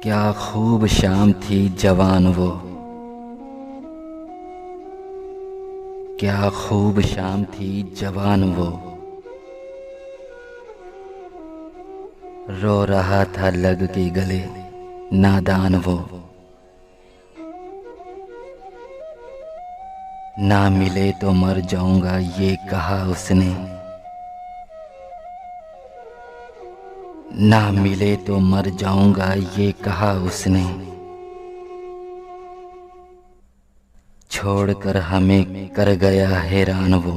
क्या खूब शाम थी जवान वो, क्या खूब शाम थी जवान वो। रो रहा था लग के गले नादान वो। ना मिले तो मर जाऊंगा ये कहा उसने, ना मिले तो मर जाऊंगा ये कहा उसने। छोड़कर हमें कर गया हैरान वो।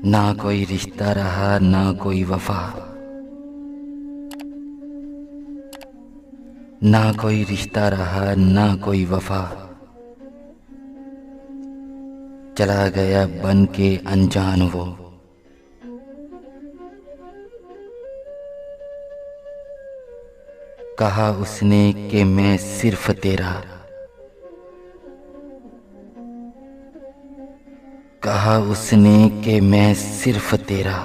ना कोई रिश्ता रहा ना कोई वफा, ना कोई रिश्ता रहा ना कोई वफा। चला गया बन के अनजान वो। कहा उसने कि मैं सिर्फ तेरा, कहा उसने कि मैं सिर्फ तेरा।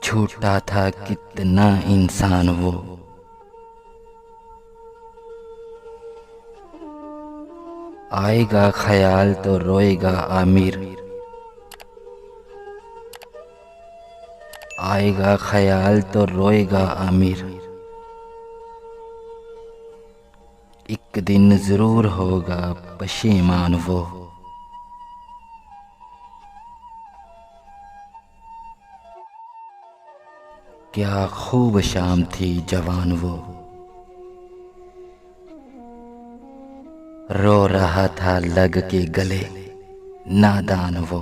झूठा था कितना इंसान वो। आएगा ख्याल तो रोएगा आमिर, आएगा ख्याल तो रोएगा आमिर। एक दिन जरूर होगा पशेमान वो। क्या खूब शाम थी जवान वो। रो रहा था लग के गले नादान वो।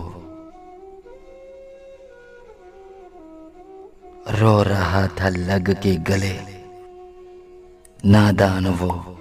रो रहा था लग के गले नादान वो।